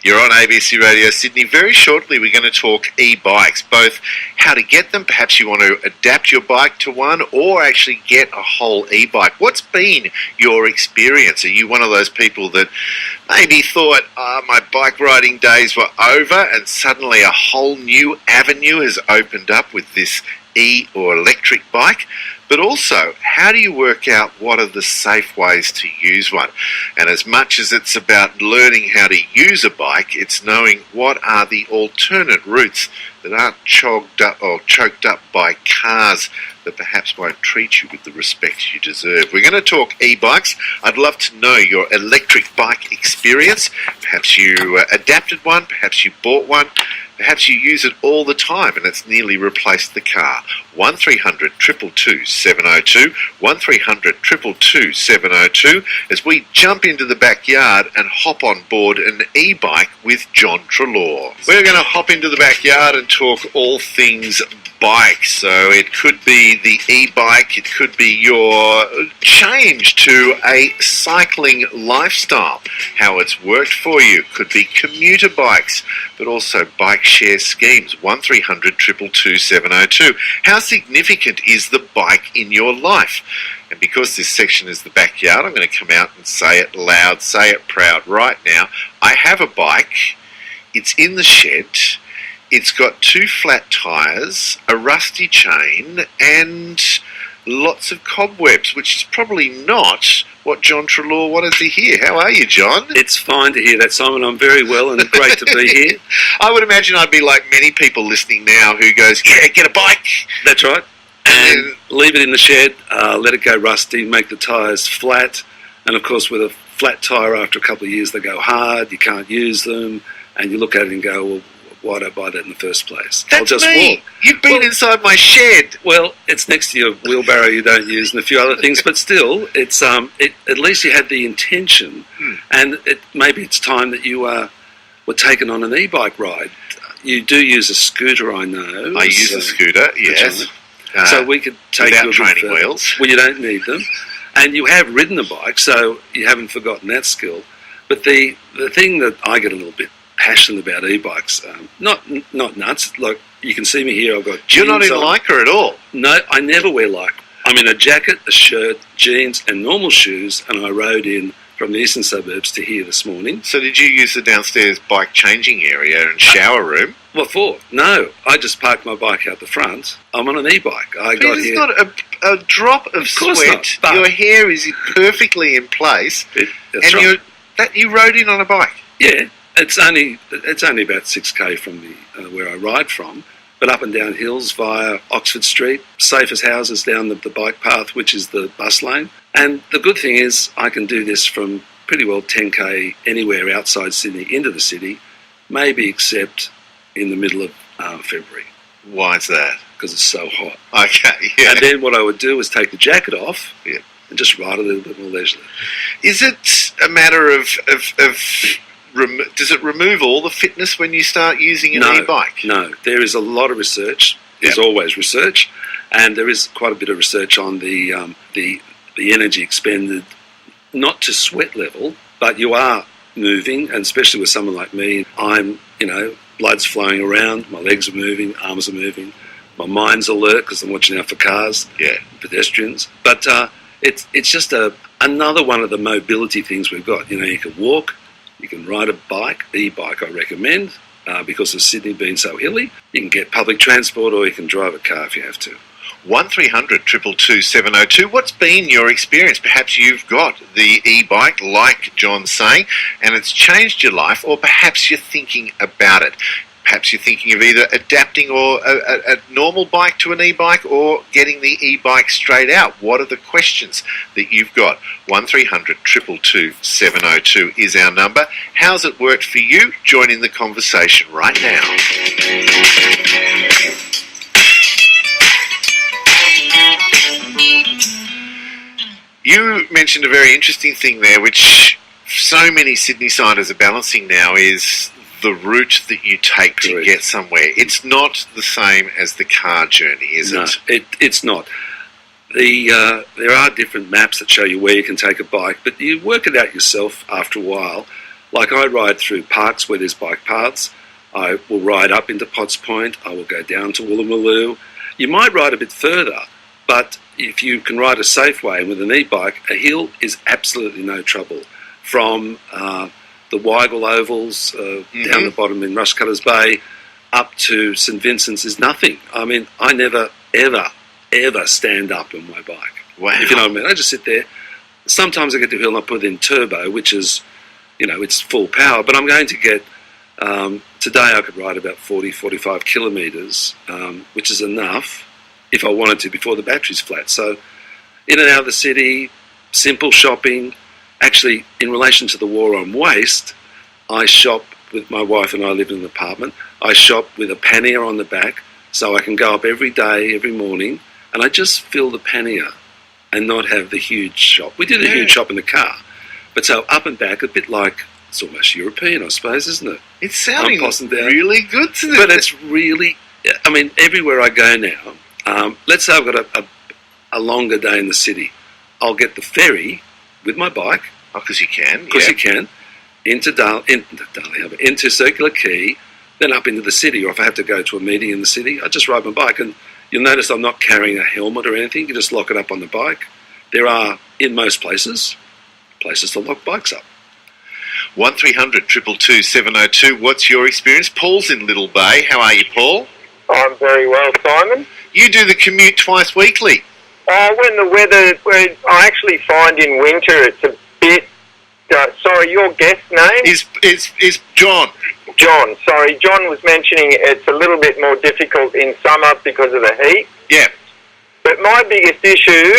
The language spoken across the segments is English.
You're on ABC Radio Sydney. Very shortly we're going to talk e-bikes, both how to get them, perhaps you want to adapt your bike to one, or actually get a whole e-bike. What's been your experience? Are you one of those people that maybe thought, my bike riding days were over, and suddenly a whole new avenue has opened up with this or electric bike? But also, how do you work out what are the safe ways to use one? And as much as it's about learning how to use a bike, it's knowing what are the alternate routes that aren't choked up by cars that perhaps won't treat you with the respect you deserve. We're going to talk e-bikes. I'd love to know your electric bike experience. Perhaps you adapted one, perhaps you bought one, perhaps you use it all the time and it's nearly replaced the car. 1300 222 702, 1300 222 702, as we jump into the backyard and hop on board an e-bike with John Treloar. We're going to hop into the backyard and talk all things bike. So it could be the e-bike, it could be your change to a cycling lifestyle, how it's worked for you. It could be commuter bikes, but also bike share schemes. 1300 222 702. How significant is the bike in your life? And because this section is the backyard, I'm going to come out and say it loud, say it proud right now. I have a bike. It's in the shed. It's got 2 flat tyres, a rusty chain, and lots of cobwebs, which is probably not what John Treloar wanted to hear. How are you, John? It's fine to hear that, Simon. I'm very well and great to be here. I would imagine I'd be like many people listening now who goes, yeah, get a bike. That's right. And leave it in the shed, let it go rusty, make the tyres flat. And, of course, with a flat tyre, after a couple of years, they go hard, you can't use them, and you look at it and go, well, why'd I buy that in the first place? That's I'll just me. walk. You've been inside my shed. Well, it's next to your wheelbarrow you don't use and a few other things, but still, it's at least you had the intention, and maybe it's time that you were taken on an e-bike ride. You do use a scooter, I know. I use a scooter, yes. So we could take without you training wheels. Well, you don't need them. And you have ridden a bike, so you haven't forgotten that skill. But the thing that I get a little bit passionate about e-bikes, not nuts, like you can see me here, I've got jeans. You're not in Lycra at all? No, I never wear Lycra. I'm in a jacket, a shirt, jeans and normal shoes, and I rode in from the eastern suburbs to here this morning. So did you use the downstairs bike changing area and shower room? What for? No, I just parked my bike out the front. I'm on an e-bike. There's not a drop of sweat. Not, your hair is perfectly in place, that's right. You rode in on a bike? Yeah, it's only about 6k from where I ride from, but up and down hills via Oxford Street, safe as houses down the bike path, which is the bus lane. And the good thing is I can do this from pretty well 10k anywhere outside Sydney into the city, maybe except in the middle of February. Why is that? Because it's so hot. Okay, yeah. And then what I would do is take the jacket off and just ride a little bit more leisurely. Is it a matter of does it remove all the fitness when you start using an e-bike? No, there is a lot of research. There's always research, and there is quite a bit of research on the energy expended, not to sweat level, but you are moving, and especially with someone like me, I'm, blood's flowing around, my legs are moving, arms are moving, my mind's alert because I'm watching out for cars, pedestrians. But it's just another one of the mobility things we've got. You can walk, you can ride a bike, e-bike I recommend, because of Sydney being so hilly. You can get public transport or you can drive a car if you have to. 1300 222 702. What's been your experience? Perhaps you've got the e-bike, like John's saying, and it's changed your life, or perhaps you're thinking about it. Perhaps you're thinking of either adapting or a normal bike to an e-bike or getting the e-bike straight out. What are the questions that you've got? 1300 222 702 is our number. How's it worked for you? Join in the conversation right now. You mentioned a very interesting thing there, which so many Sydney-siders are balancing now, is the route that you take to get somewhere. It's not the same as the car journey, is it? No, it's not. There are different maps that show you where you can take a bike, but you work it out yourself after a while. Like I ride through parks where there's bike paths. I will ride up into Potts Point. I will go down to Woolloomooloo. You might ride a bit further, but if you can ride a safe way with an e-bike, a hill is absolutely no trouble. From the Weigel Ovals down the bottom in Rushcutters Bay up to St Vincent's is nothing. I mean, I never, ever stand up on my bike. Wow. If you know what I mean. I just sit there. Sometimes I get to a hill and I put in turbo, which is, it's full power, but I'm going to get, today I could ride about 40, 45 kilometres, which is enough if I wanted to before the battery's flat. So in and out of the city, simple shopping. Actually, in relation to the war on waste, I shop with my wife and I live in an apartment. I shop with a pannier on the back so I can go up every day, every morning, and I just fill the pannier and not have the huge shop. We did a huge shop in the car. But so up and back, a bit like, it's almost European, I suppose, isn't it? It's sounding really good to me. But it's really, everywhere I go now, let's say I've got a longer day in the city. I'll get the ferry with my bike. Oh, because you can. Because you can. Into Circular Quay, then up into the city. Or if I have to go to a meeting in the city, I just ride my bike. And you'll notice I'm not carrying a helmet or anything. You just lock it up on the bike. There are, in most places to lock bikes up. 1300 222 702. What's your experience? Paul's in Little Bay. How are you, Paul? I'm very well, Simon. You do the commute twice weekly. When the weather, I actually find in winter it's a bit. Sorry, your guest name is John. John. Sorry, John was mentioning it's a little bit more difficult in summer because of the heat. Yeah. But my biggest issue,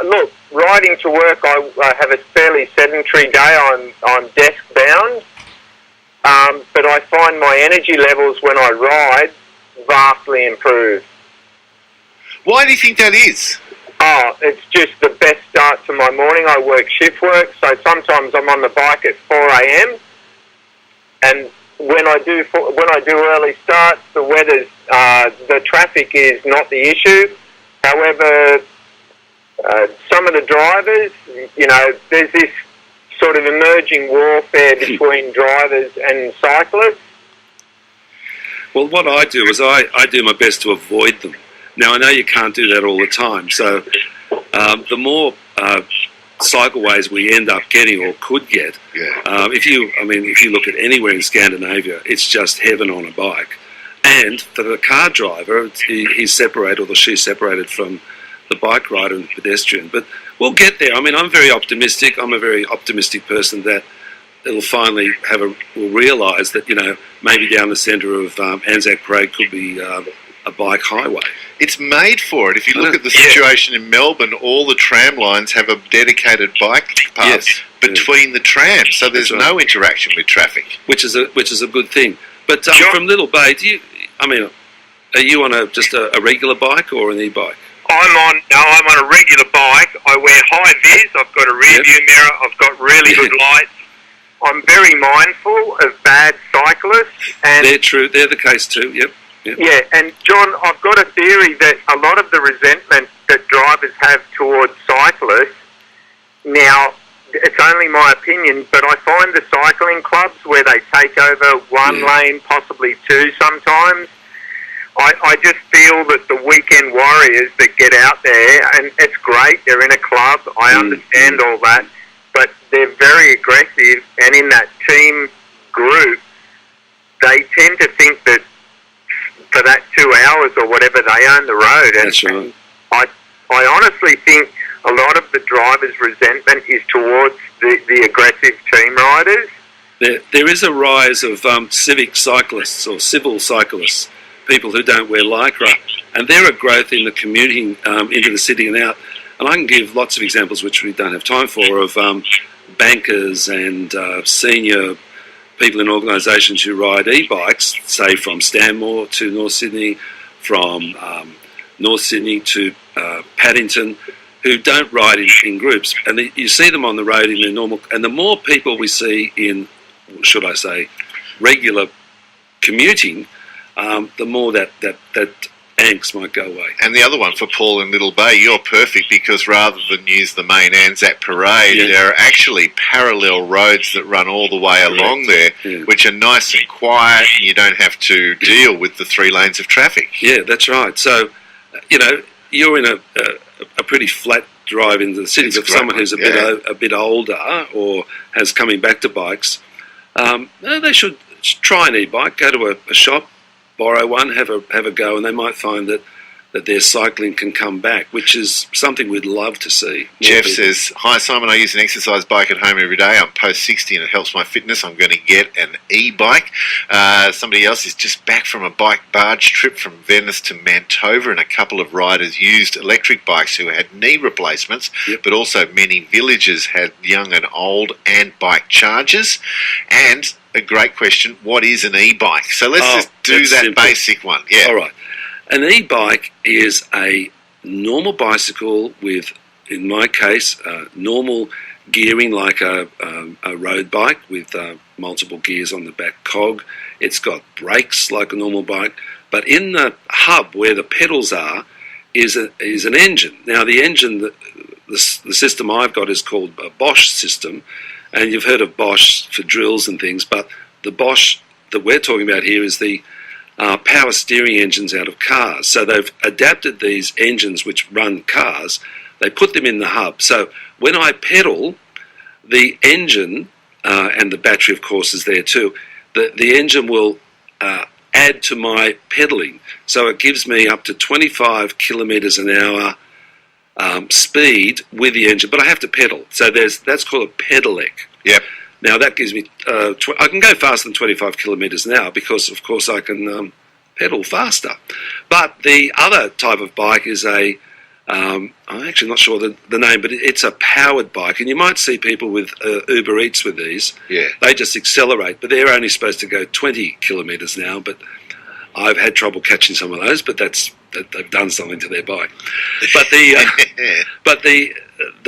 look, riding to work, I have a fairly sedentary day. I'm desk bound, but I find my energy levels when I ride vastly improved. Why do you think that is? Oh, it's just the best start to my morning. I work shift work, so sometimes I'm on the bike at 4 a.m. And when I do early starts, the weather's the traffic is not the issue. However, some of the drivers, there's this sort of emerging warfare between drivers and cyclists. Well, what I do is I do my best to avoid them. Now, I know you can't do that all the time, so the more cycleways we end up getting or could get, if you look at anywhere in Scandinavia, it's just heaven on a bike. And for the car driver, he's separated or she's separated from the bike rider and the pedestrian. But we'll get there. I'm very optimistic. I'm a very optimistic person that it'll finally we'll realise that, maybe down the centre of Anzac Parade could be a bike highway. It's made for it. If you look at the situation in Melbourne, all the tram lines have a dedicated bike path between the trams, so there's no interaction with traffic, which is a good thing. But from Little Bay, are you on just a regular bike or an e-bike? I'm on a regular bike. I wear high vis. I've got a rear view mirror. I've got really good lights. I'm very mindful of bad cyclists. And they're true. They're the case too. Yep. Yeah, and John, I've got a theory that a lot of the resentment that drivers have towards cyclists, now, it's only my opinion, but I find the cycling clubs where they take over one lane, possibly two sometimes, I just feel that the weekend warriors that get out there, and it's great, they're in a club, I understand all that, but they're very aggressive, and in that team group, they tend to think that for that 2 hours or whatever, they own the road. That's right. I honestly think a lot of the drivers' resentment is towards the aggressive team riders. There is a rise of civic cyclists or civil cyclists, people who don't wear lycra, and they're a growth in the commuting into the city and out. And I can give lots of examples, which we don't have time for, of bankers and senior people in organisations who ride e-bikes, say from Stanmore to North Sydney, from North Sydney to Paddington, who don't ride in groups. And you see them on the road in their normal... And the more people we see in, should I say, regular commuting, the more that angst might go away. And the other one for Paul in Little Bay, you're perfect because rather than use the main Anzac Parade, there are actually parallel roads that run all the way along there, which are nice and quiet, and you don't have to deal with the 3 lanes of traffic. Yeah, that's right. So, you know, you're in a pretty flat drive into the city. For someone who's a bit older or has coming back to bikes, they should try an e-bike, go to a shop, borrow one, have a go, and they might find that their cycling can come back, which is something we'd love to see. Jeff says, "Hi Simon, I use an exercise bike at home every day. I'm post 60 and it helps my fitness. I'm going to get an e-bike." Somebody else is just back from a bike barge trip from Venice to Mantova, and a couple of riders used electric bikes who had knee replacements, but also many villages had young and old and bike chargers. And a great question, what is an e-bike? So let's just do that simple, basic one. Yeah. All right. An e-bike is a normal bicycle with, in my case, normal gearing like a road bike with multiple gears on the back cog. It's got brakes like a normal bike, but in the hub where the pedals are is an engine. Now the engine, the system I've got is called a Bosch system, and you've heard of Bosch for drills and things, but the Bosch that we're talking about here is the power steering engines out of cars. So they've adapted these engines which run cars, they put them in the hub. So when I pedal, the engine, and the battery of course is there too, the engine will add to my pedaling. So it gives me up to 25 kilometres an hour speed with the engine, but I have to pedal. So that's called a pedelec. Yep. Now that gives me, I can go faster than 25 kilometres an hour because, of course, I can pedal faster. But the other type of bike is I'm actually not sure the name, but it's a powered bike. And you might see people with Uber Eats with these. Yeah. They just accelerate, but they're only supposed to go 20 kilometres an hour. But I've had trouble catching some of those, but they've done something to their bike. But the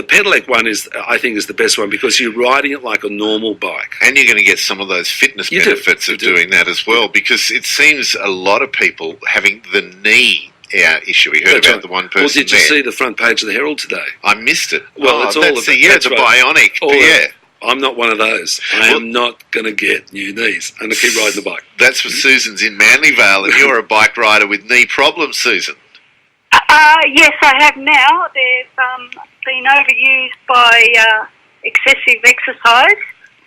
pedelec one I think is the best one because you're riding it like a normal bike. And you're going to get some of those fitness benefits of doing that as well, because it seems a lot of people having the knee issue. We heard about the one person. Well, did you see the front page of the Herald today? I missed it. Well, it's all about the bionic. I'm not one of those. I am not going to get new knees. I'm going to keep riding the bike. That's for Susan's in Manlyvale, and you're a bike rider with knee problems, Susan. Yes, I have now. They've been overused by excessive exercise,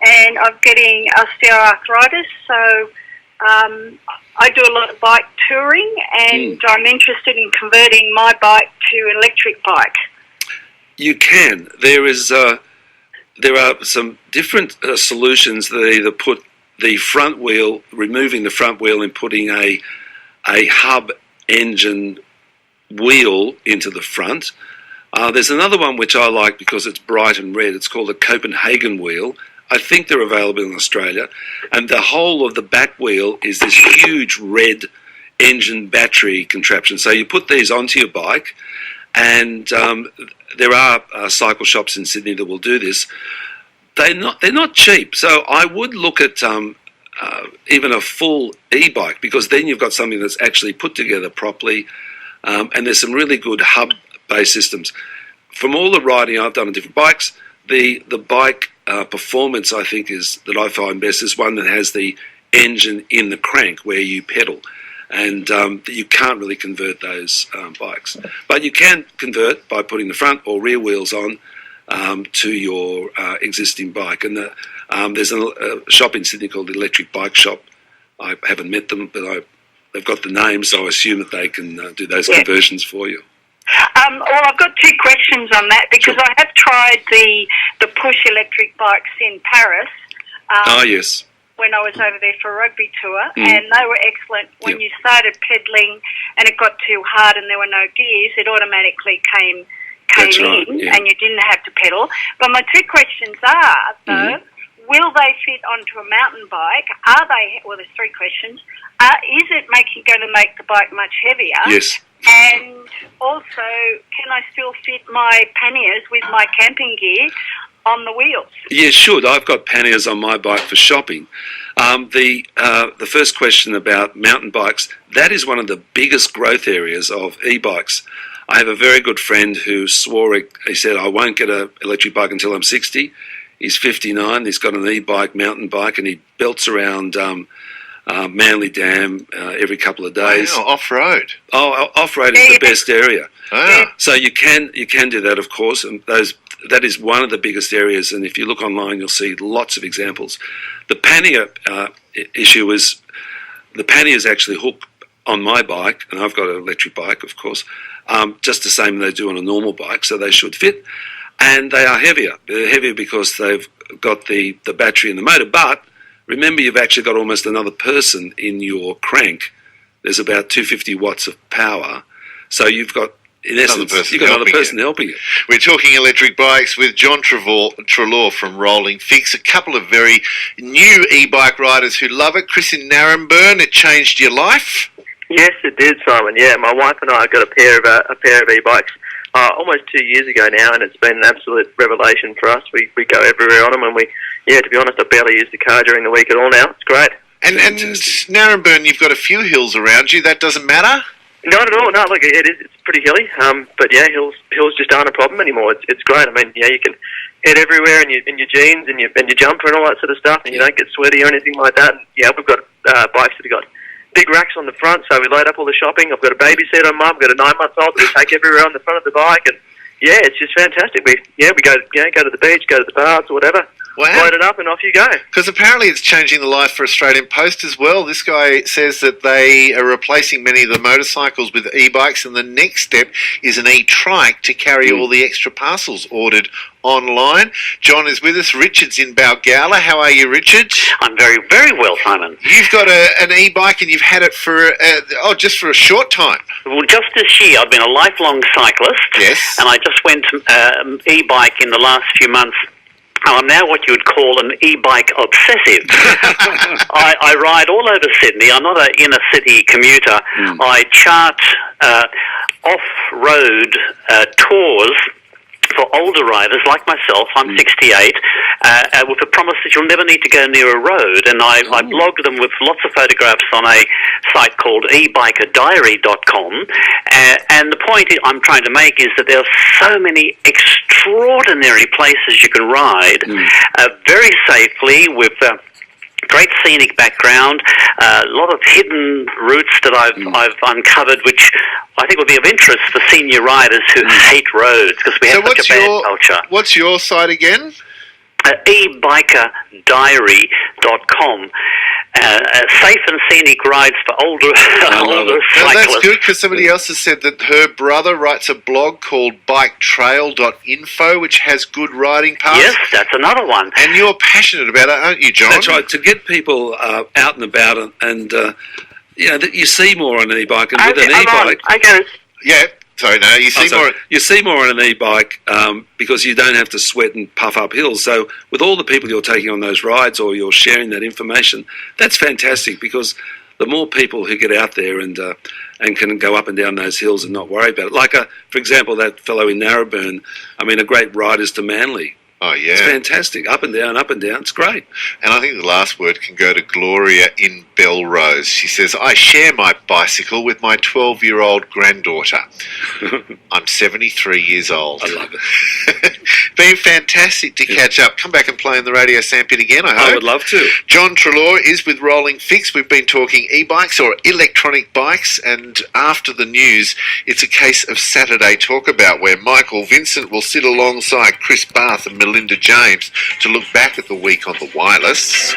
and I'm getting osteoarthritis. So I do a lot of bike touring, and I'm interested in converting my bike to an electric bike. You can. There are some different solutions. They either put the front wheel, removing the front wheel and putting a hub engine wheel into the front. There's another one which I like because it's bright and red. It's called a Copenhagen Wheel. I think they're available in Australia. And the whole of the back wheel is this huge red engine battery contraption. So you put these onto your bike, and there are cycle shops in Sydney that will do this. They're not cheap, so I would look at even a full e-bike, because then you've got something that's actually put together properly, and there's some really good hub-based systems. From all the riding I've done on different bikes, the bike performance I think that I find best is one that has the engine in the crank where you pedal. And you can't really convert those bikes. But you can convert by putting the front or rear wheels on to your existing bike. And there's a shop in Sydney called the Electric Bike Shop. I haven't met them, but they've got the name, so I assume that they can do those conversions for you. Well, I've got 2 questions on that, because I have tried the push electric bikes in Paris. Yes. When I was over there for a rugby tour, and they were excellent. When you started pedalling and it got too hard and there were no gears, it automatically came in, and you didn't have to pedal. But my 2 questions are, though, will they fit onto a mountain bike? There's 3 questions. Is it going to make the bike much heavier? Yes. And also, can I still fit my panniers with my camping gear on the wheels? Yeah, should. I've got panniers on my bike for shopping. The first question about mountain bikes, that is one of the biggest growth areas of e-bikes. I have a very good friend who swore, he said, I won't get an electric bike until I'm 60. He's 59. He's got an e-bike, mountain bike, and he belts around Manly Dam every couple of days. Wow, off-road. Oh, off-road is the best area. Ah. So you can do that, of course, and that is one of the biggest areas, and if you look online, you'll see lots of examples. The pannier issue is, the panniers actually hook on my bike, and I've got an electric bike, of course, just the same as they do on a normal bike, so they should fit, and they are heavier. They're heavier because they've got the battery in the motor, but remember, you've actually got almost another person in your crank. There's about 250 watts of power, so you've got, in essence, you've got another person helping you. We're talking electric bikes with John Treloar from Rolling Fix. A couple of very new e-bike riders who love it. Chris in Naremburn, it changed your life? Yes, it did, Simon. Yeah, my wife and I got a pair of e-bikes almost 2 years ago now, and it's been an absolute revelation for us. We go everywhere on them, and to be honest, I barely use the car during the week at all now. It's great. And Naremburn, you've got a few hills around you. That doesn't matter? Not at all. No, look, it is. It's pretty hilly. But yeah, hills just aren't a problem anymore. It's great. I mean, you can head everywhere in your jeans and your jumper and all that sort of stuff, and you don't get sweaty or anything like that. And yeah, we've got bikes that have got big racks on the front, so we load up all the shopping. I've got a baby seat on mum. I've got a 9-month-old that we take everywhere on the front of the bike, and yeah, it's just fantastic. We go to the beach, go to the bars or whatever. Wow. Load it up and off you go. Because apparently it's changing the life for Australian Post as well. This guy says that they are replacing many of the motorcycles with e-bikes, and the next step is an e-trike to carry all the extra parcels ordered online. John is with us. Richard's in Balgowlah. How are you, Richard? I'm very, very well, Simon. You've got an e-bike and you've had it for just for a short time. Well, just this year, I've been a lifelong cyclist. Yes. And I just went e-bike in the last few months. I'm now what you would call an e-bike obsessive. I ride all over Sydney. I'm not an inner-city commuter. I chart off-road tours for older riders like myself. I'm 68, with the promise that you'll never need to go near a road. And I blog them with lots of photographs on a site called ebikediary.com. And the point I'm trying to make is that there are so many extraordinary places you can ride very safely with great scenic background, a lot of hidden routes that I've uncovered, which I think will be of interest for senior riders who hate roads, because we have such a bad culture. What's your site again? ebikediary.com. Safe and scenic rides for older cyclists. That's good, because somebody else has said that her brother writes a blog called biketrail.info, which has good riding paths. Yes, that's another one. And you're passionate about it, aren't you, John? That's right. To get people out and about, and you see more on an e-bike, and with an e-bike, yeah. Sorry, no, you see more. You see more on an e-bike because you don't have to sweat and puff up hills. So with all the people you're taking on those rides, or you're sharing that information, that's fantastic, because the more people who get out there and can go up and down those hills and not worry about it. Like, for example, that fellow in Narrabeen, a great ride is to Manly. Oh, yeah. It's fantastic. Up and down, it's great. And I think the last word can go to Gloria in Belrose. She says, I share my bicycle with my 12-year-old granddaughter. I'm 73 years old. I love it. Been fantastic to catch up. Come back and play in the Radio Sandpit again, I hope. I would love to. John Treloar is with Rolling Fix. We've been talking e-bikes or electronic bikes, and after the news, it's a case of Saturday Talkabout, where Michael Vincent will sit alongside Chris Bath and Melinda James to look back at the week on the wireless.